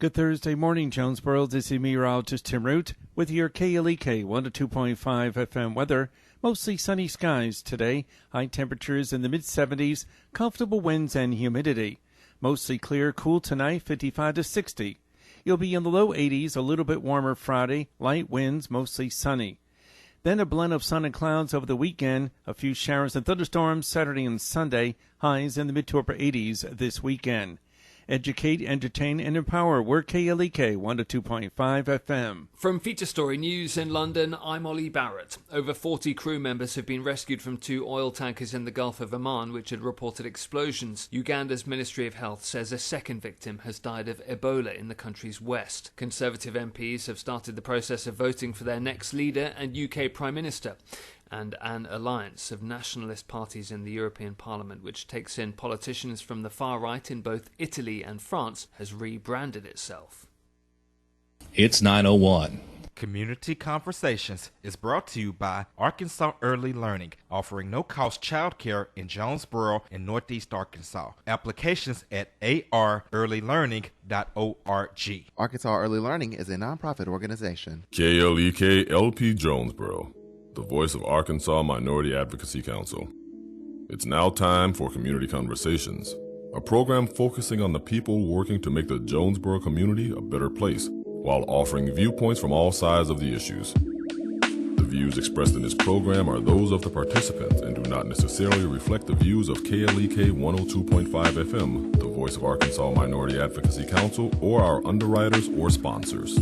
Good Thursday morning, Jonesboro. This is meteorologist Tim Root with your KLEK 102.5 FM weather. Mostly sunny skies today. High temperatures in the mid-70s, comfortable winds and humidity. Mostly clear, cool tonight, 55 to 60. You'll be in the low 80s, a little bit warmer Friday. Light winds, mostly sunny. Then a blend of sun and clouds over the weekend. A few showers and thunderstorms Saturday and Sunday. Highs in the mid to upper 80s this weekend. Educate, entertain, and empower. We're KLEK 102.5 FM. From Feature Story News in London, I'm Ollie Barrett. Over 40 crew members have been rescued from 2 oil tankers in the Gulf of Oman, which had reported explosions. Uganda's Ministry of Health says a second victim has died of Ebola in the country's west. Conservative MPs have started the process of voting for their next leader and UK Prime Minister. And an alliance of nationalist parties in the European Parliament, which takes in politicians from the far right in both Italy and France, has rebranded itself. It's 9:01. Community Conversations is brought to you by Arkansas Early Learning, offering no-cost childcare in Jonesboro and Northeast Arkansas. Applications at arearlylearning.org. Arkansas Early Learning is a nonprofit organization. KLEK LP Jonesboro, the voice of Arkansas Minority Advocacy Council. It's now time for Community Conversations, a program focusing on the people working to make the Jonesboro community a better place, while offering viewpoints from all sides of the issues. The views expressed in this program are those of the participants and do not necessarily reflect the views of KLEK 102.5 FM, the voice of Arkansas Minority Advocacy Council, or our underwriters or sponsors.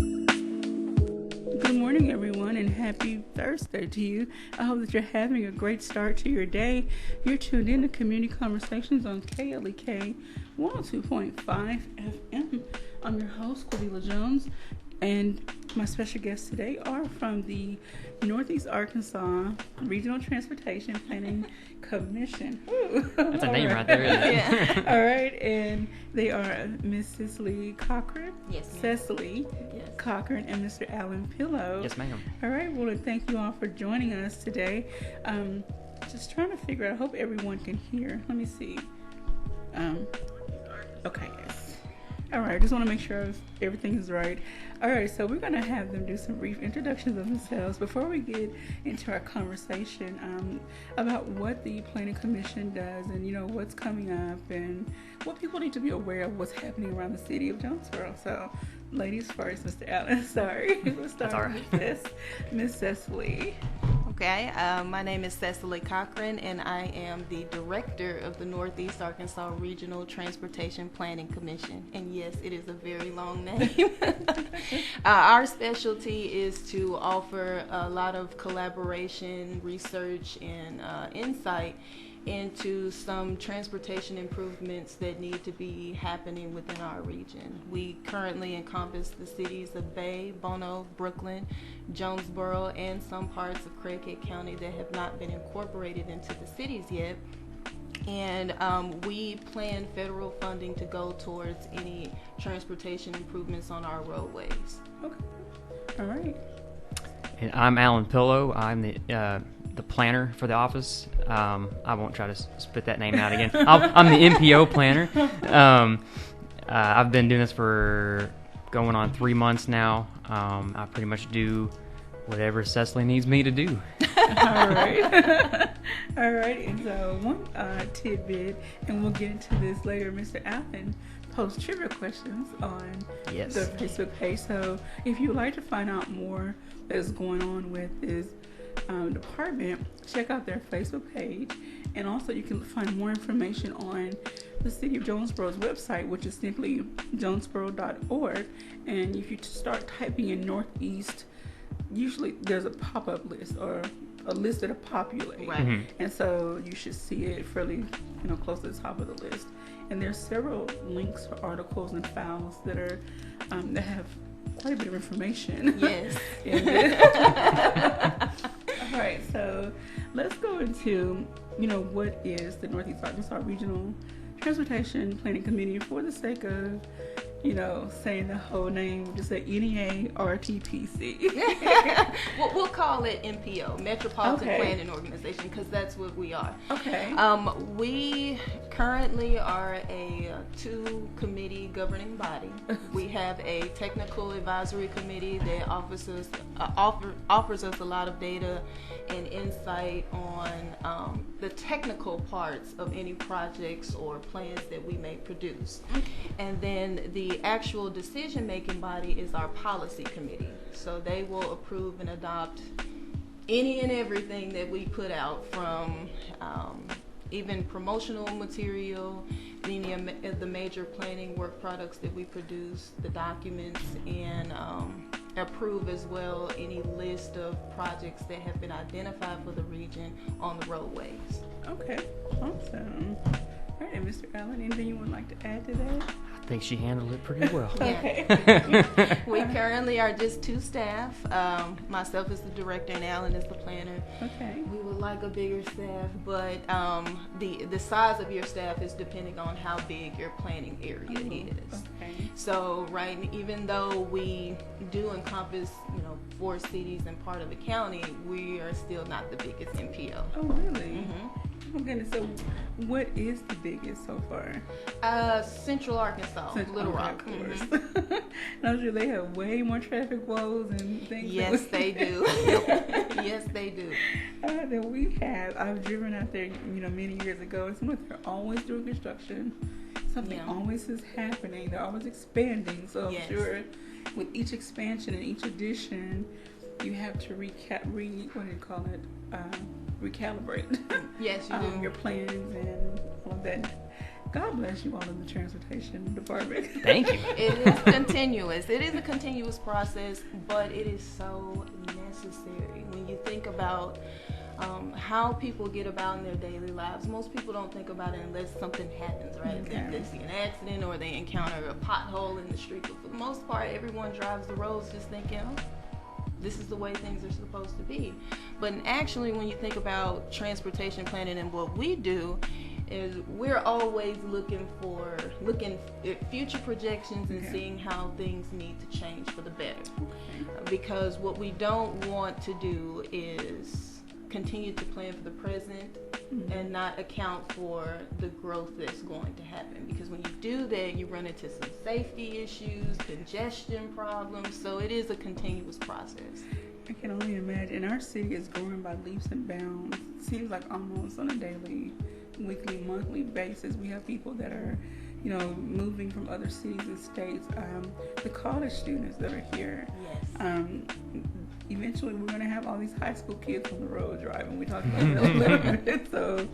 Good morning, everyone, and happy Thursday to you. I hope that you're having a great start to your day. You're tuned in to Community Conversations on KLEK 102.5 FM. I'm your host, Cordelia Jones, and my special guests today are from the Northeast Arkansas Regional Transportation Planning Commission. Ooh. That's a name right there, isn't it? Yeah. All right, and they are Miss Cecily Cochran. Yes, ma'am. Cecily Cochran and Mr. Alan Pillow. Yes, ma'am. All right, well, thank you all for joining us today. Just trying to figure out, I hope everyone can hear. Let me see. Okay, yes. All right, I just want to make sure everything is right. All right, so we're going to have them do some brief introductions of themselves before we get into our conversation about what the Planning Commission does and, you know, what's coming up and what people need to be aware of what's happening around the city of Jonesboro. So, ladies first, Mr. Allen. Sorry. We'll start with Miss Cecily. Okay, my name is Cecily Cochran, and I am the director of the Northeast Arkansas Regional Transportation Planning Commission. And yes, it is a very long name. Our specialty is to offer a lot of collaboration, research, and insight into some transportation improvements that need to be happening within our region. We currently encompass the cities of Bay, Bono, Brooklyn, Jonesboro, and some parts of Craighead County that have not been incorporated into the cities yet. And we plan federal funding to go towards any transportation improvements on our roadways. Okay. All right. And I'm Alan Pillow. I'm the planner for the office. I won't try to spit that name out again. I'm the MPO planner. I've been doing this for going on 3 months now. I pretty much do whatever Cecily needs me to do. All right. All right. And so one tidbit, and we'll get into this later, Mr. Allen posts trivia questions on the Facebook page. So if you would like to find out more that's going on with this department, check out their Facebook page. And also you can find more information on the City of Jonesboro's website, which is simply jonesboro.org. And if you start typing in Northeast, usually there's a pop-up list or a list that'll populate. Right. Mm-hmm. And so you should see it fairly, close to the top of the list. And there's several links for articles and files that are that have quite a bit of information. Yes. All right, so let's go into, what is the Northeast Arkansas Regional Transportation Planning Committee. For the sake of, saying the whole name, just say NEA RTPC. We'll call it MPO, Metropolitan Planning Organization, because that's what we are. Okay. We currently are a two-committee governing body. We have a technical advisory committee that offers us a lot of data and insight on the technical parts of any projects or plans that we may produce. And then the actual decision-making body is our policy committee. So they will approve and adopt any and everything that we put out, from even promotional material, any of the major planning work products that we produce, the documents, and approve as well any list of projects that have been identified for the region on the roadways. Okay, awesome. All right, and Mr. Allen, anything you would like to add to that? I think she handled it pretty well. Yeah. We currently are just two staff. Myself as the director and Alan is the planner. Okay. We would like a bigger staff, but the size of your staff is depending on how big your planning area is. Okay. So even though we do encompass 4 cities and part of the county, we are still not the biggest MPO. Oh, really? Mm-hmm. Oh, goodness. So what is the biggest so far? Central Arkansas, Little Rock. Of course. Mm-hmm. I'm sure they have way more traffic flows and things. Yes, they do. Yes, they do. That we have. I've driven out there, many years ago. It's like they're always doing construction. Something always is happening. They're always expanding. So I'm sure with each expansion and each addition, you have to recalibrate. Yes, you do. Your plans and all of that. God bless you all in the transportation department. Thank you. It is continuous. It is a continuous process, but it is so necessary. When you think about how people get about in their daily lives, most people don't think about it unless something happens, right? Okay. They see an accident or they encounter a pothole in the street. But for the most part, everyone drives the roads just thinking, this is the way things are supposed to be. But actually, when you think about transportation planning and what we do, is we're always looking at future projections and seeing how things need to change for the better. Because what we don't want to do is continue to plan for the present and not account for the growth that's going to happen. Because when you do that, you run into some safety issues, congestion problems. So it is a continuous process. I can only imagine. Our city is growing by leaps and bounds. It seems like almost on a daily, weekly, monthly basis. We have people that are, moving from other cities and states. The college students that are here. Yes. Eventually, we're going to have all these high school kids on the road driving. We talked about that a little bit. So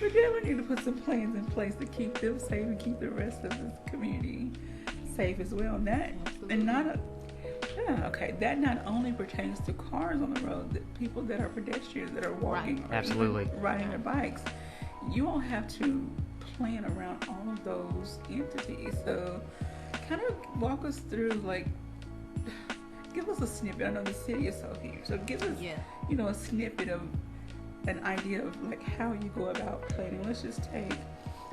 we definitely need to put some plans in place to keep them safe and keep the rest of the community safe as well. That not only pertains to cars on the road, that people that are pedestrians that are walking, or absolutely, riding their bikes. You all have to plan around all of those entities. So, kind of walk us through, give us a snippet. I know the city is so huge, so give us, a snippet of an idea of how you go about planning. Let's just take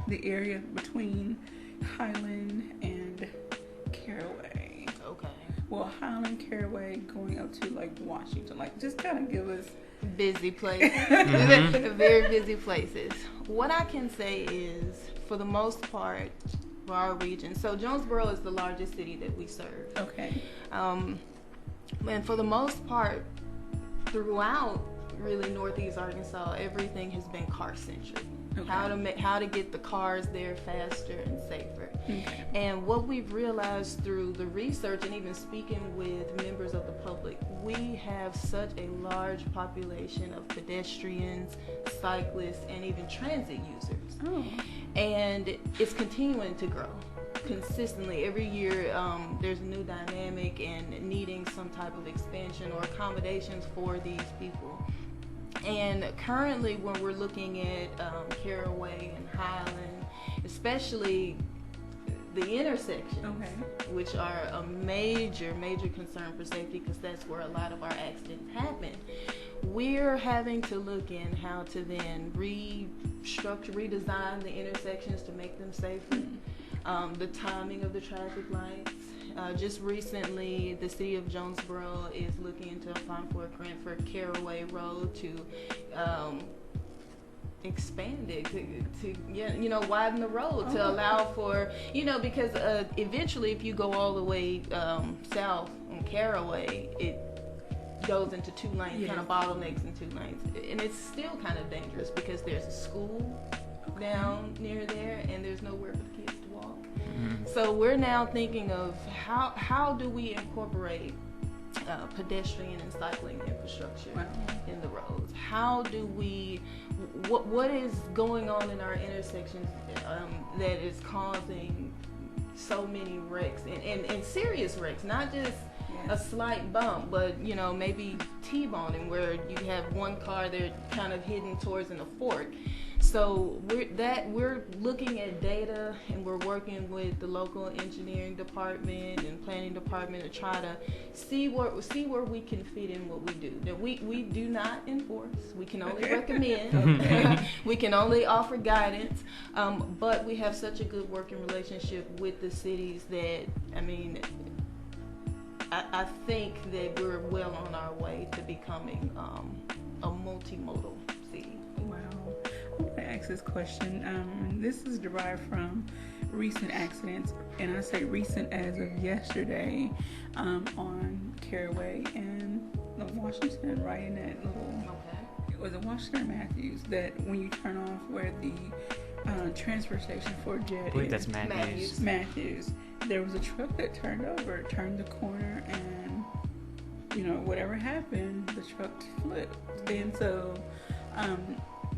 the area between Highland and Caraway. Okay. Well, Highland, Caraway, going up to Washington. Just kind of give us busy places. Very busy places. What I can say is, for the most part, for our region, so Jonesboro is the largest city that we serve. Okay. And for the most part, throughout really Northeast Arkansas, everything has been car-centric. Okay. How to get the cars there faster and safer. Okay. And what we've realized through the research and even speaking with members of the public, we have such a large population of pedestrians, cyclists, and even transit users. Oh. And it's continuing to grow consistently. Every year there's a new dynamic and needing some type of expansion or accommodations for these people. And currently when we're looking at Caraway and Highland, especially the intersections, which are a major concern for safety because that's where a lot of our accidents happen, we're having to look in how to then redesign the intersections to make them safer. The timing of the traffic lights. Just recently, the city of Jonesboro is looking into applying for a grant for Caraway Road to expand it to widen the road to allow for, because eventually if you go all the way south on Caraway, it goes into 2 lanes, kind of bottlenecks in 2 lanes, and it's still kind of dangerous because there's a school down near there and there's nowhere for the kids to walk. So we're now thinking of how do we incorporate pedestrian and cycling infrastructure in the roads? How do we, what is going on in our intersections that is causing so many wrecks and serious wrecks, not just a slight bump, but maybe T-boning where you have one car they're kind of hidden towards in a fork. So we're looking at data, and we're working with the local engineering department and planning department to try to see where we can fit in what we do. Now we do not enforce. We can only recommend. We can only offer guidance. But we have such a good working relationship with the cities that I think that we're well on our way to becoming a multimodal city. Wow. I want to ask this question. This is derived from recent accidents, and I say recent as of yesterday, on Caraway and Washington, right in that little, was it Washington or Matthews, that when you turn off where the transfer station for Jet I believe that's Matthews. Matthews. There was a truck that turned over, turned the corner, and whatever happened, the truck flipped. And so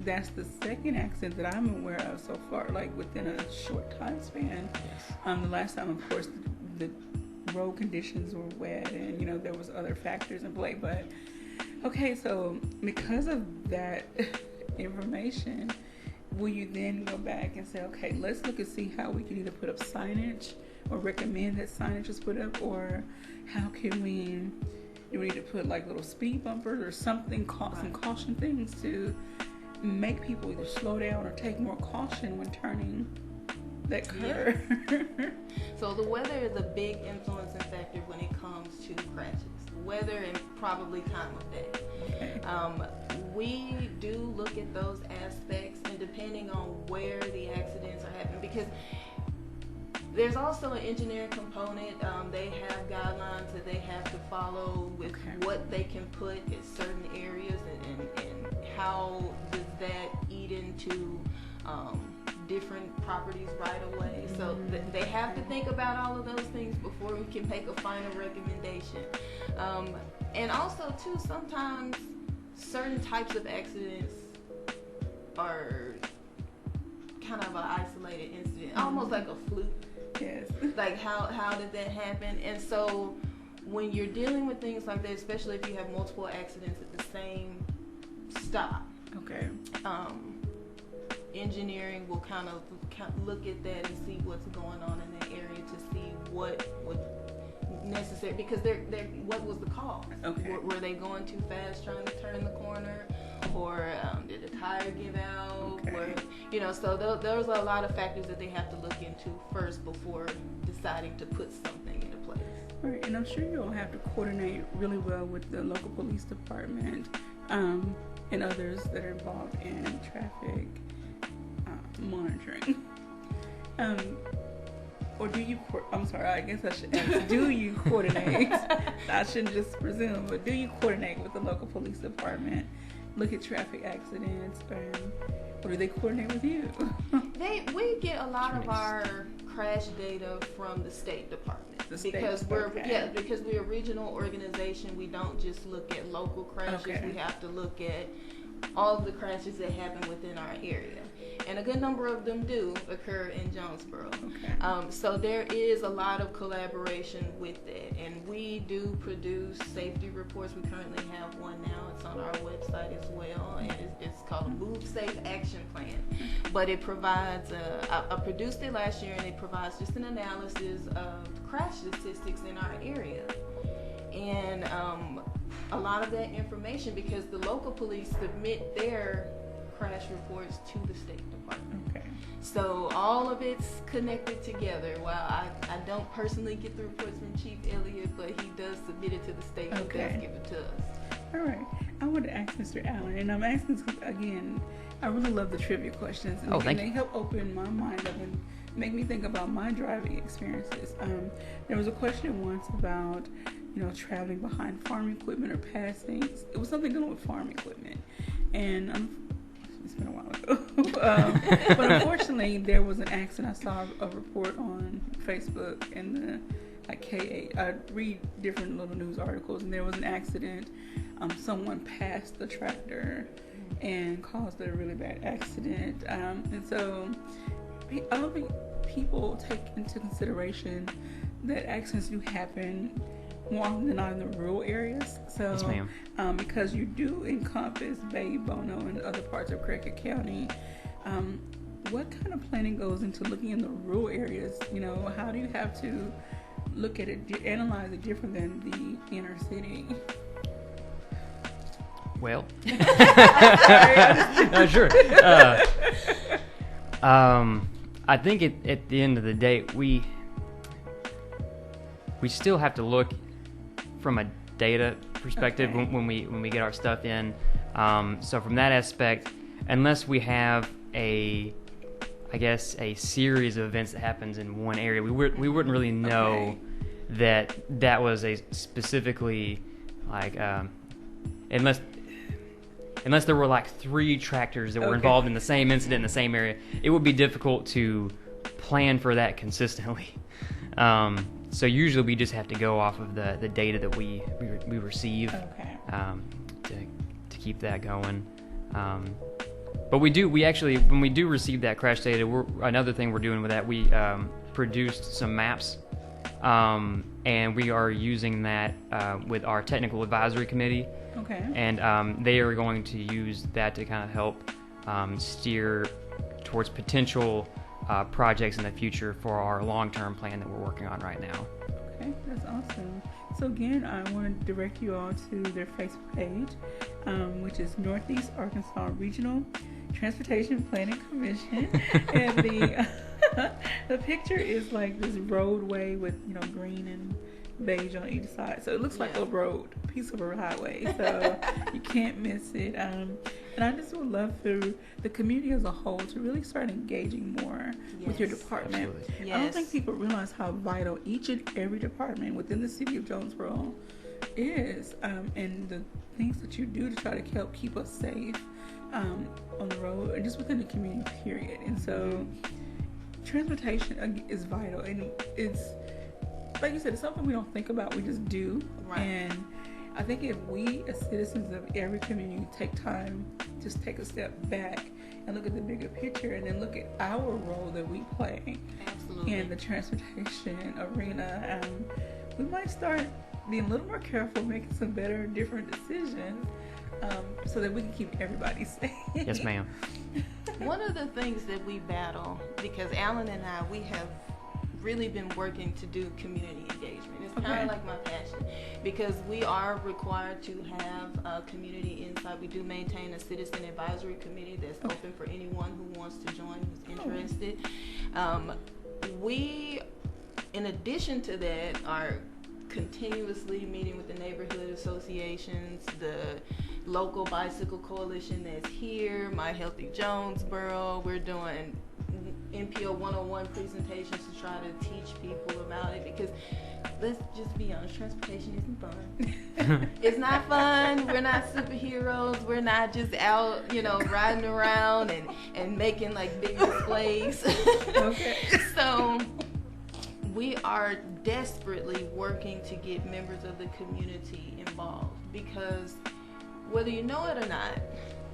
that's the second accident that I'm aware of so far, like within a short time span. The last time, of course, the road conditions were wet, and there was other factors in play. But okay, so because of that information, will you then go back and say, okay, let's look and see how we can either put up signage or recommend that signage is put up, or how can we need to put like little speed bumpers or something, some caution things to make people either slow down or take more caution when turning that curve. So the weather is a big influencing factor when it comes to crashes. Weather and probably time of day. Okay. We do look at those aspects, and depending on where the accidents are happening, because there's also an engineering component. They have guidelines that they have to follow with what they can put in certain areas, and how does that eat into different properties right away. So they have to think about all of those things before we can make a final recommendation. And also too, sometimes certain types of accidents are kind of an isolated incident, almost like a fluke. Yes. Like how did that happen? And so when you're dealing with things like that, especially if you have multiple accidents at the same stop, engineering will kind of look at that and see what's going on in that area to see what would necessary, because what was the cause? Were they going too fast trying to turn the corner, or did the tire give out? Or, so there's a lot of factors that they have to look into first before deciding to put something into place. Right, and I'm sure you'll have to coordinate really well with the local police department and others that are involved in traffic monitoring. Or do you, I'm sorry, I guess I should ask, do you coordinate? I shouldn't just presume, but do you coordinate with the local police department, look at traffic accidents, or do they coordinate with you? We get a lot of our crash data from the State Department. Because we're a regional organization. We don't just look at local crashes. We have to look at all of the crashes that happen within our area. And a good number of them do occur in Jonesboro. So there is a lot of collaboration with that. And we do produce safety reports. We currently have one now. It's on our website as well. And it's called a Move Safe Action Plan. But it provides, I produced it last year, and it provides just an analysis of crash statistics in our area. And a lot of that information, because the local police submit their crash reports to the State Department. So all of it's connected together. While I don't personally get the reports from Chief Elliott, but he does submit it to the state, who does give it to us. All right. I want to ask Mr. Allen, and I'm asking this 'cause, again, I really love the trivia questions. And, thank they you. help open my mind up and make me think about my driving experiences. There was a question once about, traveling behind farm equipment or passing. It was something dealing with farm equipment, and it's been a while ago. But unfortunately, there was an accident. I saw a report on Facebook and the K8. I read different little news articles, and there was an accident. Someone passed the tractor and caused a really bad accident. And so I don't think people take into consideration that accidents do happen more often than not in the rural areas. So, yes, ma'am. Because you do encompass Bay, Bono, and other parts of Craighead County, what kind of planning goes into looking in the rural areas? How do you have to look at it, analyze it different than the inner city? Well, sure. I think at the end of the day, we still have to look from a data perspective when we get our stuff in. So from that aspect, unless we have a series of events that happens in one area, we wouldn't really know that was a specifically unless there were like 3 tractors that were involved in the same incident in the same area, it would be difficult to plan for that consistently. So usually we just have to go off of the data that we receive to keep that going. But we actually, when we do receive that crash data, another thing we're doing with that, we produced some maps, and we are using that with our technical advisory committee. Okay. And they are going to use that to kind of help steer towards potential projects in the future for our long-term plan that we're working on right now. Okay, that's awesome. So again, I want to direct you all to their Facebook page, which is Northeast Arkansas Regional Transportation Planning Commission. And the picture is like this roadway with green and beige on each side, so it looks like a piece of a highway, so you can't miss it. And I just would love for the community as a whole to really start engaging more with your department. I don't think people realize how vital each and every department within the city of Jonesboro is, and the things that you do to try to help keep us safe on the road and just within the community, period. And so transportation is vital, and it's like you said, it's something we don't think about, we just do. Right. And I think if we as citizens of every community take time, just take a step back and look at the bigger picture, and then look at our role that we play in the transportation arena, we might start being a little more careful, making some better, different decisions, so that we can keep everybody safe. Yes, ma'am. One of the things that we battle, because Alan and I, we have really been working to do community engagement. It's kind of like my passion, because we are required to have community insight. We do maintain a citizen advisory committee that's open for anyone who wants to join, who's interested. We, in addition to that, are continuously meeting with the neighborhood associations, the local bicycle coalition that's here, My Healthy Jonesboro. We're doing NPO 101 presentations to try to teach people about it, because let's just be honest, transportation isn't fun. It's not fun. We're not superheroes. We're not just out, riding around and making like big displays. So we are desperately working to get members of the community involved, because whether you know it or not,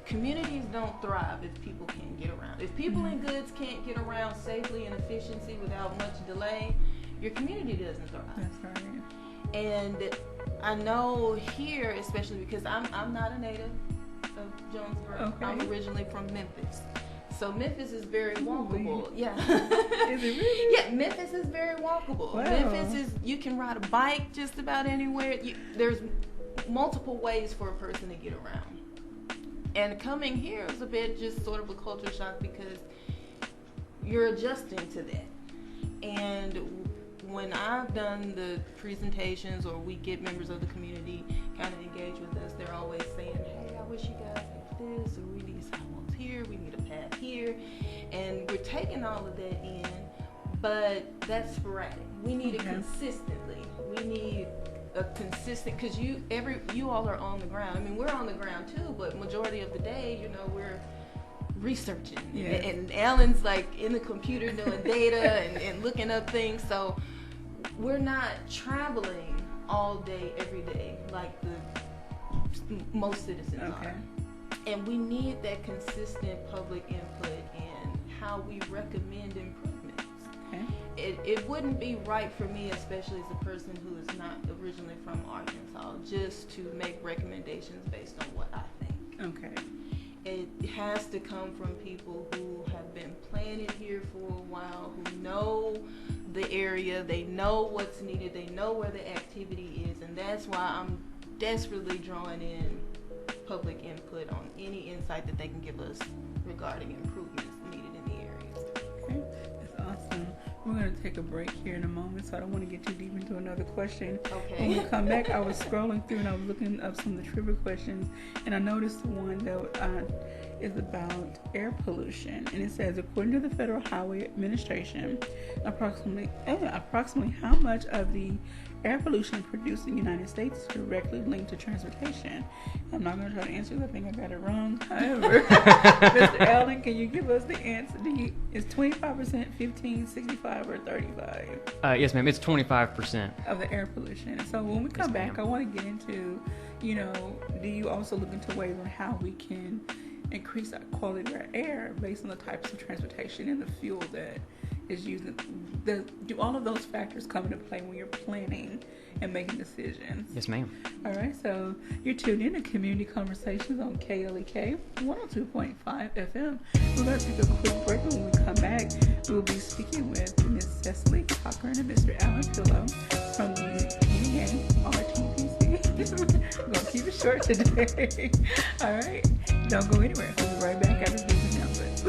communities don't thrive if people can't get around. If people and goods can't get around safely and efficiently without much delay, your community doesn't thrive. That's right. And I know here, especially because I'm not a native of Jonesboro. I'm originally from Memphis. So Memphis is very walkable. Yeah. Is it really? Yeah, Memphis is very walkable. Wow. Memphis is, you can ride a bike just about anywhere. There's multiple ways for a person to get around. And coming here was a bit just sort of a culture shock, because you're adjusting to that. And when I've done the presentations or we get members of the community kind of engage with us, they're always saying, hey, I wish you guys had this, or we need sidewalks here, we need a path here. And we're taking all of that in, but that's sporadic. We need it consistently. We need a consistent, because you all are on the ground. I mean, we're on the ground too, but majority of the day, you know, we're researching. Yeah. And Alan's like in the computer doing data and looking up things. So we're not traveling all day, every day, like most citizens are. And we need that consistent public input in how we recommend improvements. It wouldn't be right for me, especially as a person who is not originally from Arkansas, just to make recommendations based on what I think. It has to come from people who have been planted here for a while, who know the area, they know what's needed, they know where the activity is, and that's why I'm desperately drawing in public input on any insight that they can give us regarding improvements needed in the area. That's awesome. We're going to take a break here in a moment, so I don't want to get too deep into another question. When we come back, I was scrolling through and I was looking up some of the trivia questions, and I noticed the one that is about air pollution. And it says, according to the Federal Highway Administration, approximately how much of the air pollution produced in the United States is directly linked to transportation? I'm not going to try to answer this. I think I got it wrong. However, Mr. Allen, can you give us the answer? Is 25%, 15, 65, or 35? Yes, ma'am. It's 25% of the air pollution. So when we come back, I want to get into, do you also look into ways on how we can increase the quality of our air based on the types of transportation and the fuel that is using? Do all of those factors come into play when you're planning and making decisions? Yes, ma'am. All right, so you're tuned in to Community Conversations on KLEK 102.5 FM. We're going to take a quick break. When we come back, we'll be speaking with Ms. Cecily Cochran and Mr. Alan Pillow from the NEA RTPC. We're going to keep it short today. All right, don't go anywhere. We'll be right back after these announcements.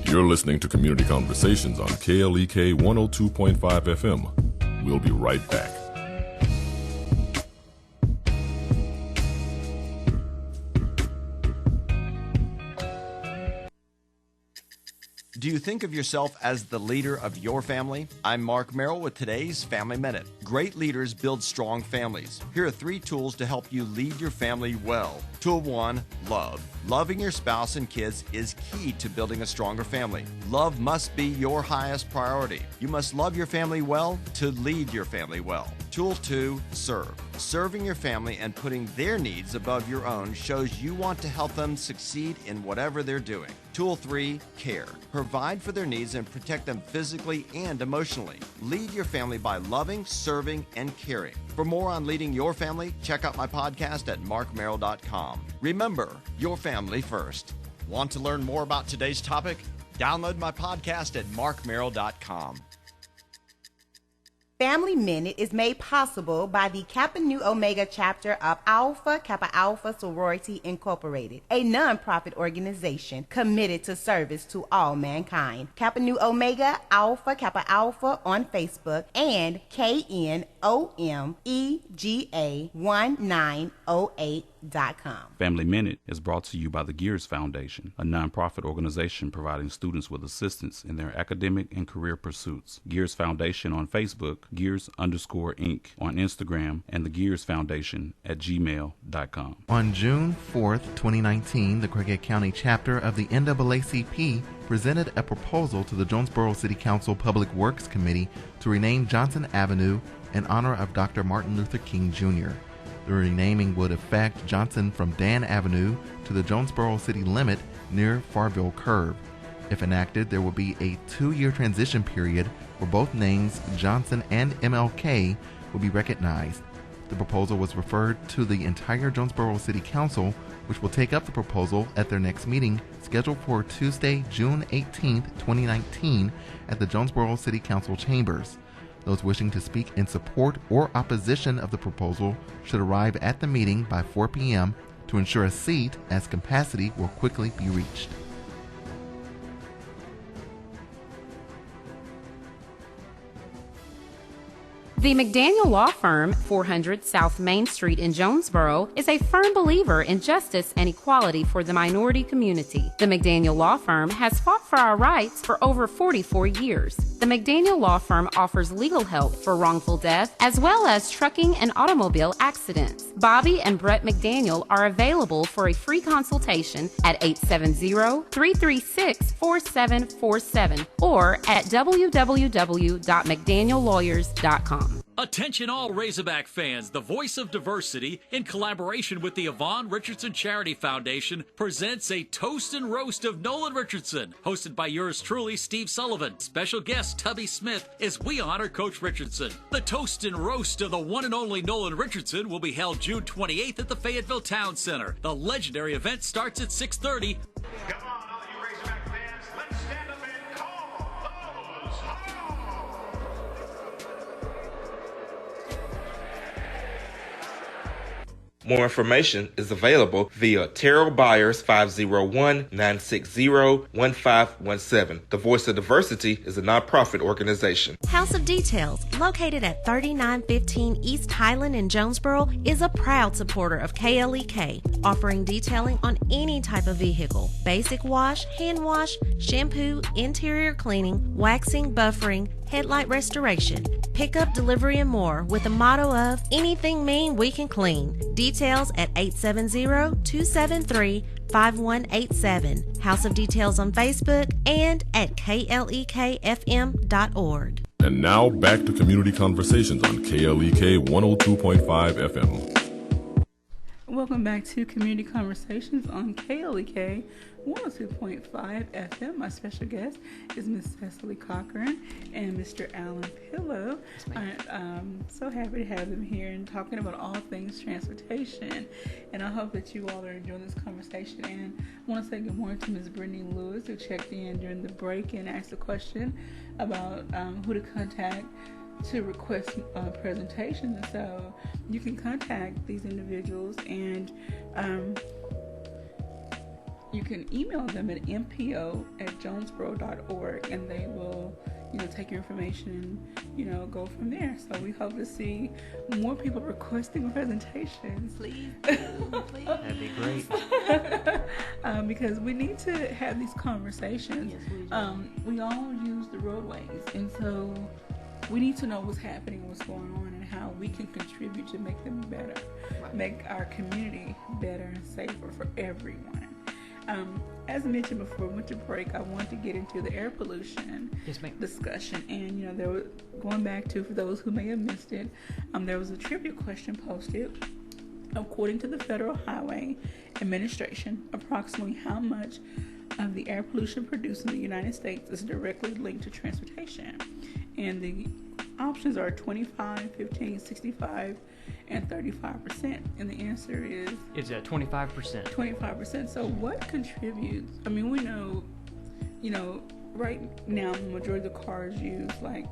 You're listening to Community Conversations on KLEK 102.5 FM. We'll be right back. Do you think of yourself as the leader of your family? I'm Mark Merrill with today's Family Minute. Great leaders build strong families. Here are 3 tools to help you lead your family well. Tool 1, love. Loving your spouse and kids is key to building a stronger family. Love must be your highest priority. You must love your family well to lead your family well. Tool 2, serve. Serving your family and putting their needs above your own shows you want to help them succeed in whatever they're doing. Tool 3, care. Provide for their needs and protect them physically and emotionally. Lead your family by loving, serving, and caring. For more on leading your family, check out my podcast at markmerrill.com. Remember, your family first. Want to learn more about today's topic? Download my podcast at markmerrill.com. Family Minute is made possible by the Kappa Nu Omega chapter of Alpha Kappa Alpha Sorority Incorporated, a nonprofit organization committed to service to all mankind. Kappa Nu Omega Alpha Kappa Alpha on Facebook and KNOMEGA1908.com. Family Minute is brought to you by the Gears Foundation, a nonprofit organization providing students with assistance in their academic and career pursuits. Gears Foundation on Facebook, Gears_Inc. on Instagram, and the Gears Foundation at gmail.com. On June 4th, 2019, the Craighead County chapter of the NAACP presented a proposal to the Jonesboro City Council Public Works Committee to rename Johnson Avenue in honor of Dr. Martin Luther King Jr. The renaming would affect Johnson from Dan Avenue to the Jonesboro city limit near Farville Curve. If enacted, there will be a 2-year transition period where both names, Johnson and MLK, will be recognized. The proposal was referred to the entire Jonesboro City Council, which will take up the proposal at their next meeting, scheduled for Tuesday, June 18, 2019, at the Jonesboro City Council chambers. Those wishing to speak in support or opposition of the proposal should arrive at the meeting by 4 p.m. to ensure a seat, as capacity will quickly be reached. The McDaniel Law Firm, 400 South Main Street in Jonesboro, is a firm believer in justice and equality for the minority community. The McDaniel Law Firm has fought for our rights for over 44 years. The McDaniel Law Firm offers legal help for wrongful death as well as trucking and automobile accidents. Bobby and Brett McDaniel are available for a free consultation at 870-336-4747 or at www.mcdaniellawyers.com. Attention all Razorback fans, the Voice of Diversity, in collaboration with the Yvonne Richardson Charity Foundation, presents a Toast and Roast of Nolan Richardson, hosted by yours truly, Steve Sullivan. Special guest Tubby Smith as we honor Coach Richardson. The Toast and Roast of the one and only Nolan Richardson will be held June 28th at the Fayetteville Town Center. The legendary event starts at 6:30. Come on, all you Razorback fans, let's stand up and call those home! More information is available via Terrell Byers 501-960-1517. The Voice of Diversity is a nonprofit organization. House of Details, located at 3915 East Highland in Jonesboro, is a proud supporter of KLEK, offering detailing on any type of vehicle: basic wash, hand wash, shampoo, interior cleaning, waxing, buffering, headlight restoration, pickup, delivery, and more, with the motto of anything mean we can clean. Details at 870-273-5187. House of Details on Facebook and at klekfm.org. And now back to Community Conversations on KLEK 102.5 FM. Welcome back to Community Conversations on KLEK 102.5 FM. My special guest is Ms. Cecily Cochran and Mr. Alan Pillow. I'm so happy to have them here and talking about all things transportation. And I hope that you all are enjoying this conversation. And I want to say good morning to Ms. Brittany Lewis, who checked in during the break and asked a question about who to contact to request presentations. And so you can contact these individuals and you can email them at mpo@jonesboro.org and they will, take your information and, go from there. So we hope to see more people requesting presentations. Please. That'd be great. Because we need to have these conversations. Yes, we do. We all use the roadways, and so we need to know what's happening, what's going on, and how we can contribute to make them better, make our community better and safer for everyone. As I mentioned before we went to break, I wanted to get into the air pollution discussion. And, there was, going back to, for those who may have missed it, there was a trivia question posted. According to the Federal Highway Administration, approximately how much of the air pollution produced in the United States is directly linked to transportation? And the options are 25, 15, 65, and 35%. And the answer is... It's at 25%. 25%. So what contributes? I mean, we know, right now, the majority of the cars use, I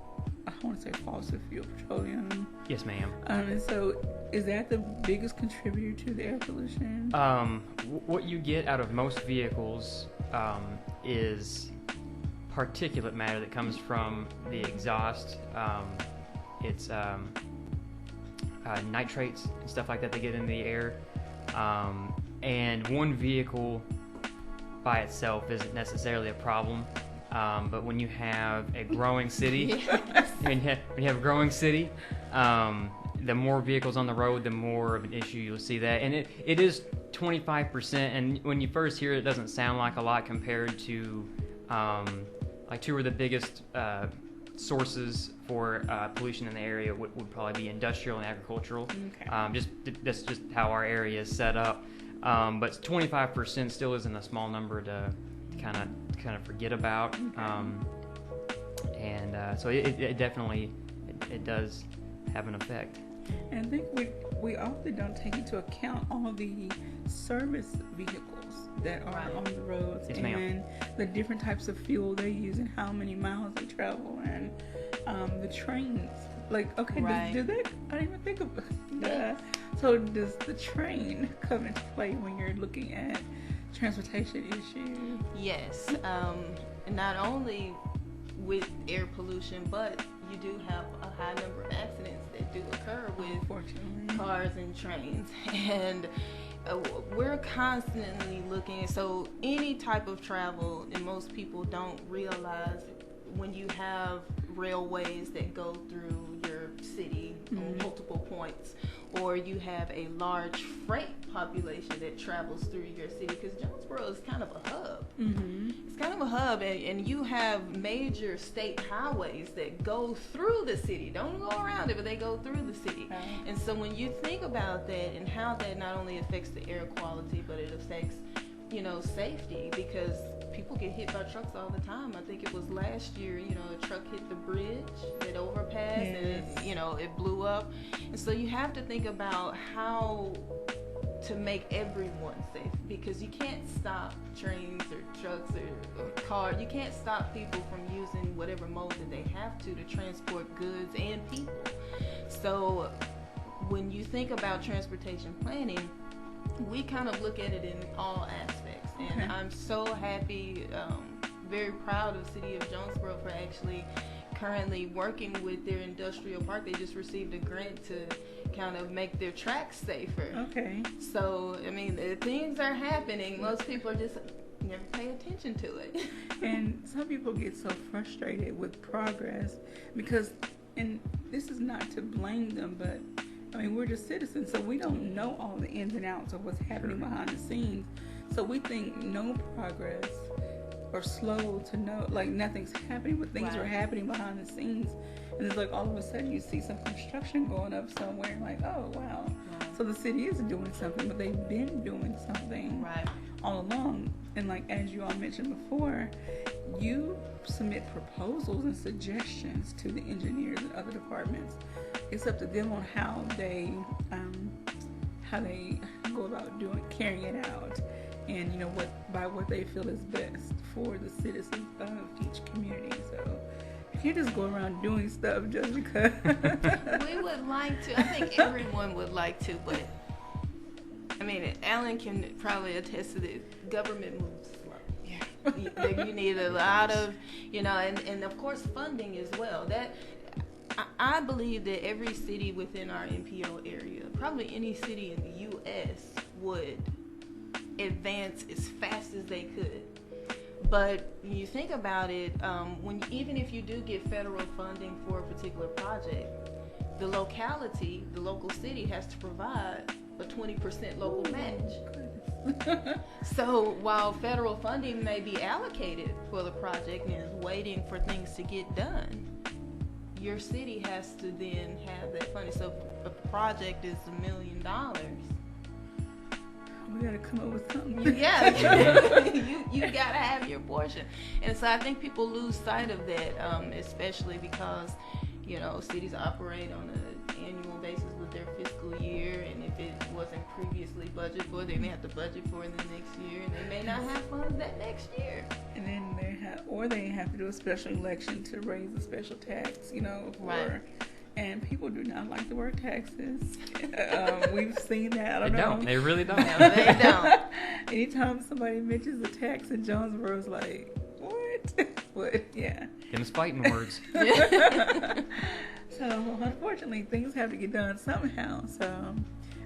want to say fossil fuel, petroleum. Yes, ma'am. And so is that the biggest contributor to the air pollution? What you get out of most vehicles is particulate matter that comes from the exhaust. It's nitrates and stuff like that they get in the air. And one vehicle by itself isn't necessarily a problem. But when you have a growing city, when you have a growing city, the more vehicles on the road, the more of an issue you'll see that. And it is 25%. And when you first hear it, it doesn't sound like a lot compared to two of the biggest sources for pollution in the area would probably be industrial and agricultural. Okay. That's just how our area is set up. But 25% still isn't a small number to kind of forget about. So it definitely it does have an effect. And I think we often don't take into account all the service vehicles that are on the roads, yes, and the different types of fuel they use and how many miles they travel and the trains. Like, okay, Right. does that, I didn't even think of that. So does the train come into play when you're looking at transportation issues? Yes. And not only with air pollution, but you do have a high number of accidents that do occur with cars and trains. And we're constantly looking. So any type of travel, and most people don't realize, when you have railways that go through your city on multiple points, or you have a large freight population that travels through your city, because Jonesboro is kind of a hub. It's kind of a hub, and you have major state highways that go through the city. Don't go around it, but they go through the city. And so when you think about that and how that not only affects the air quality, but it affects, safety, because people get hit by trucks all the time. I think it was last year, a truck hit the bridge, that overpass, and it blew up. And so you have to think about how to make everyone safe, because you can't stop trains or trucks or cars. You can't stop people from using whatever mode that they have to transport goods and people. So when you think about transportation planning, we kind of look at it in all aspects. And I'm so happy, very proud of the city of Jonesboro for actually currently working with their industrial park. They just received a grant to kind of make their tracks safer. Okay. So, I mean, things are happening. Most people are just never pay attention to it. And some people get so frustrated with progress because, and this is not to blame them, but I mean, we're just citizens, so we don't know all the ins and outs of what's happening behind the scenes. So we think no progress or slow to know, like nothing's happening, but things are happening behind the scenes. And it's like all of a sudden you see some construction going up somewhere, and like, oh wow. So the city is doing something, but they've been doing something all along. And like as you all mentioned before, you submit proposals and suggestions to the engineers and other departments. It's up to them on how they go about carrying it out, and what they feel is best for the citizens of each community. So you can't just go around doing stuff just because. We would like to. I think everyone would like to, but I mean, Alan can probably attest to this. Government moves slow. You need a lot of, and of course funding as well. That I believe that every city within our MPO area, probably any city in the U.S., would advance as fast as they could. But when you think about it, even if you do get federal funding for a particular project, the local city has to provide a 20% local match. So while federal funding may be allocated for the project and is waiting for things to get done, your city has to then have that funding. So if a project is $1 million, we gotta come up with something. Yeah, you gotta have your portion. And so I think people lose sight of that, especially because cities operate on an annual basis with their fiscal year, and if it wasn't previously budgeted for, they may have to budget for it in the next year, and they may not have funds that next year. And then they have to do a special election to raise a special tax, and people do not like the word taxes. We've seen that. I don't know. They really don't. No, they don't. Anytime somebody mentions a tax in Jonesboro, it's like, what? What? Yeah. Them's fighting words. So, unfortunately, things have to get done somehow. So,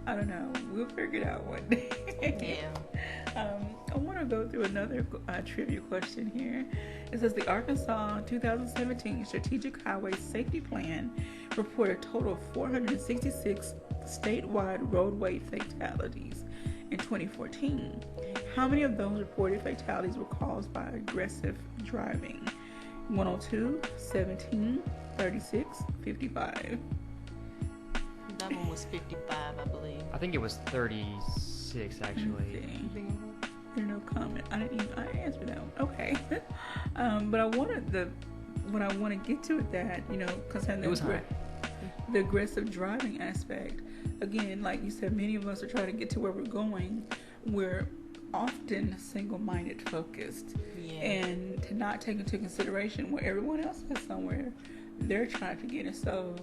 I don't know. We'll figure it out one day. Yeah. I want to go through another trivia question here. It says the Arkansas 2017 Strategic Highway Safety Plan reported a total of 466 statewide roadway fatalities in 2014. How many of those reported fatalities were caused by aggressive driving? 102, 17, 36, 55. That one was 55, I believe. I think it was 36, actually. There's no comment. I answered that one. Okay. But what I want to get to is that, concerning the aggressive driving aspect. Again, like you said, many of us are trying to get to where we're going. We're often single-minded focused, and to not take into consideration where everyone else is somewhere their traffic in. And so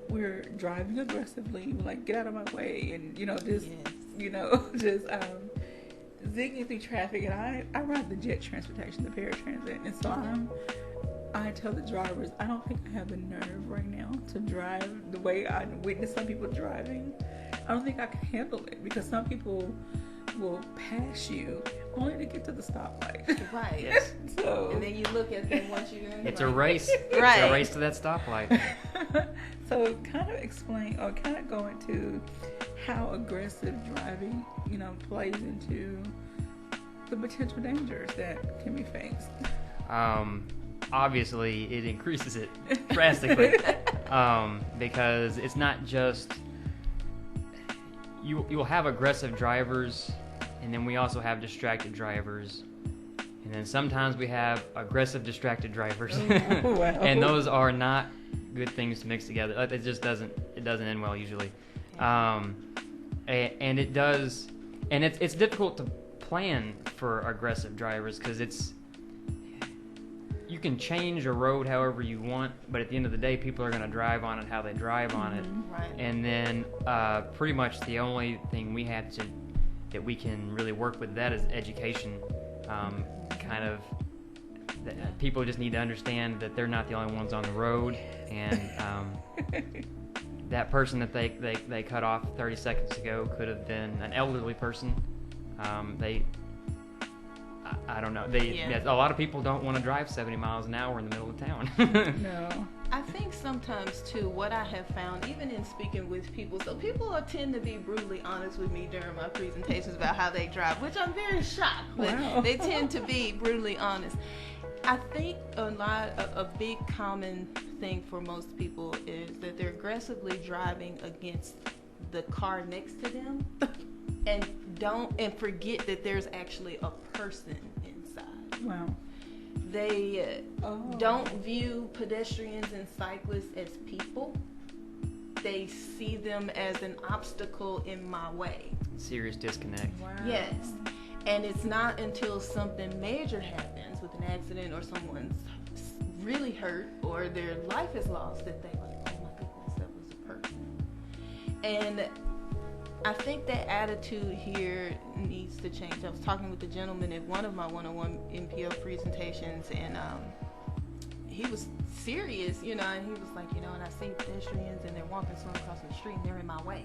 we're driving aggressively, like, get out of my way, and just zigging through traffic. And I ride the jet transportation, the paratransit, and so I tell the drivers, I don't think I have the nerve right now to drive the way I witness some people driving. I don't think I can handle it, because some people will pass you only to get to the stoplight. Right. Yes. So, and then you look at them once you're in. It's a race. Right. It's a race to that stoplight. So kind of explain, or kind of go into how aggressive driving, plays into the potential dangers that can be faced. Obviously, it increases it drastically, because it's not just you'll have aggressive drivers, and then we also have distracted drivers, and then sometimes we have aggressive distracted drivers. Oh, wow. And those are not good things to mix together. It just doesn't end well usually. And it does, and it's difficult to plan for aggressive drivers, because you can change a road however you want, but at the end of the day, people are going to drive on it how they drive on it. Right. And then pretty much the only thing that we can really work with that is education. People just need to understand that they're not the only ones on the road, and that person that they cut off 30 seconds ago could have been an elderly person. I don't know. A lot of people don't want to drive 70 miles an hour in the middle of town. No. I think sometimes, too, what I have found, even in speaking with people, so people tend to be brutally honest with me during my presentations about how they drive, which I'm very shocked, but they tend to be brutally honest. I think a big common thing for most people is that they're aggressively driving against the car next to them and forget that there's actually a person inside. Wow. They don't view pedestrians and cyclists as people. They see them as an obstacle in my way. Serious disconnect. Wow. Yes. And it's not until something major happens with an accident, or someone's really hurt, or their life is lost, that they're like, oh my goodness, that was a person. And I think that attitude here needs to change. I was talking with a gentleman at one of my one-on-one NPO presentations, and he was serious, and he was like, and I see pedestrians and they're walking slowly across the street and they're in my way.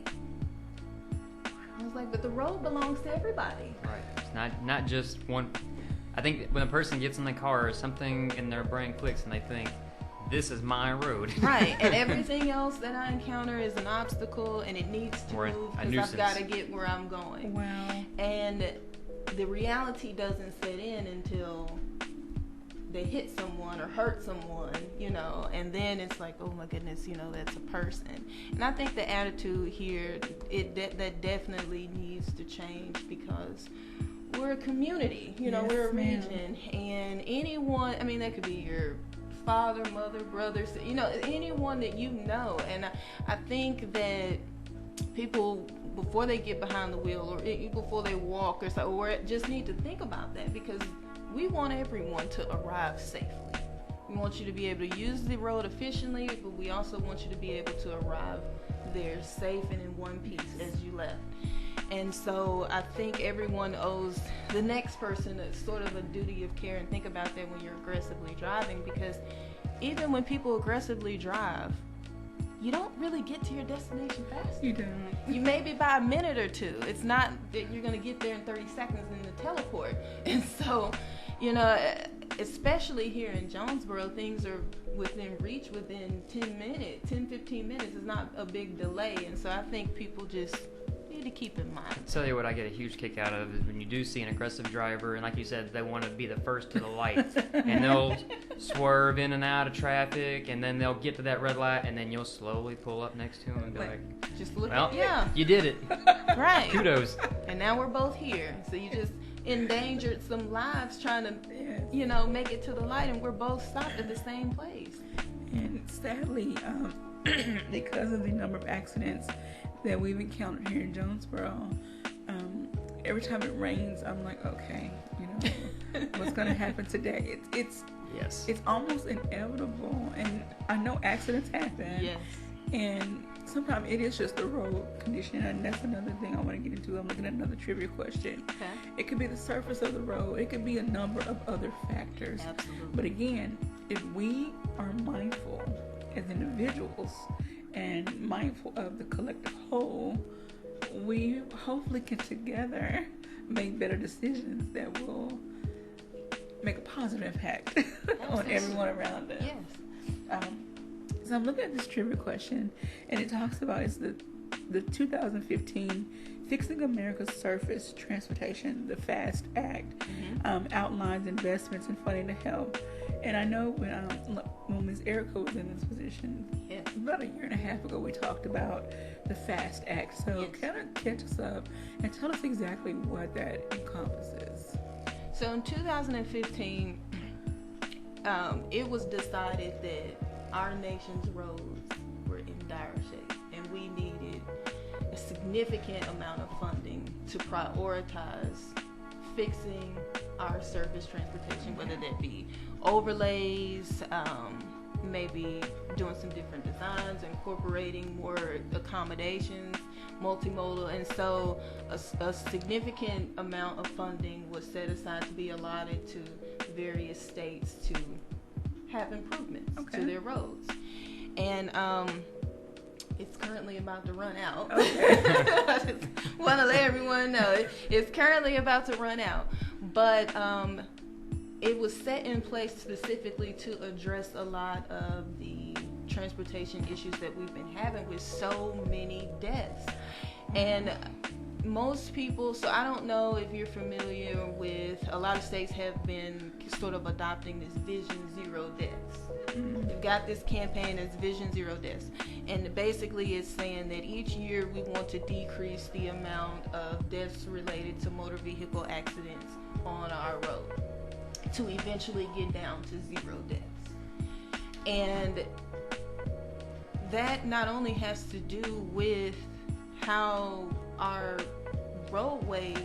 I was like, but the road belongs to everybody. Right. It's not just one. I think when a person gets in the car, something in their brain clicks and they think, this is my road. Right, and everything else that I encounter is an obstacle, and it needs to move because I've got to get where I'm going. Wow. And the reality doesn't set in until they hit someone or hurt someone, and then it's like, oh my goodness, that's a person. And I think the attitude here, that definitely needs to change, because we're a community, we're a region, and anyone, that could be your father, mother, brother, anyone that and I think that people, before they get behind the wheel, or before they walk or so, or just need to think about that, because we want everyone to arrive safely. We want you to be able to use the road efficiently, but we also want you to be able to arrive there safe and in one piece as you left. And so I think everyone owes the next person a sort of a duty of care, and think about that when you're aggressively driving, because even when people aggressively drive, you don't really get to your destination fast. You don't. You maybe by a minute or two. It's not that you're going to get there in 30 seconds in the teleport. And so, especially here in Jonesboro, things are within reach within 10, 15 minutes. It's not a big delay. And so I think people just need to keep in mind. I'll tell you what I get a huge kick out of is when you do see an aggressive driver, and like you said, they want to be the first to the light, and they'll swerve in and out of traffic, and then they'll get to that red light, and then you'll slowly pull up next to them and be like, just look well, yeah, you did it. Right. Kudos. And now we're both here. So you just endangered some lives trying to, make it to the light, and we're both stopped at the same place. And sadly, because of the number of accidents that we've encountered here in Jonesboro, every time it rains, I'm like, okay, what's going to happen today? It's Yes. It's almost inevitable, and I know accidents happen. Yes. And sometimes it is just the road condition, and that's another thing I want to get into. I'm looking at another trivia question. Okay. It could be the surface of the road. It could be a number of other factors. Absolutely. But again, if we are mindful as individuals and mindful of the collective whole, we hopefully can together make better decisions that will make a positive impact on everyone around us. Yes. So I'm looking at this trivia question, and it talks about it's the 2015 Fixing America's Surface Transportation, the FAST Act, outlines investments and funding to help. And I know when Ms. Erica was in this position, about a year and a half ago, we talked about the FAST Act. So kind of catch us up and tell us exactly what that encompasses. So in 2015, it was decided that our nation's roads were in dire shape, and we needed a significant amount of funding to prioritize fixing our surface transportation, whether that be overlays, maybe doing some different designs, incorporating more accommodations, multimodal. And so a significant amount of funding was set aside to be allotted to various states to have improvements to their roads. And it's currently about to run out. I just want to let everyone know it's currently about to run out. But it was set in place specifically to address a lot of the transportation issues that we've been having with so many deaths. And most people, so I don't know if you're familiar with, a lot of states have been sort of adopting this Vision Zero Deaths. We've got this campaign as Vision Zero Deaths, and basically it's saying that each year we want to decrease the amount of deaths related to motor vehicle accidents on our road to eventually get down to zero deaths. And that not only has to do with how our roadways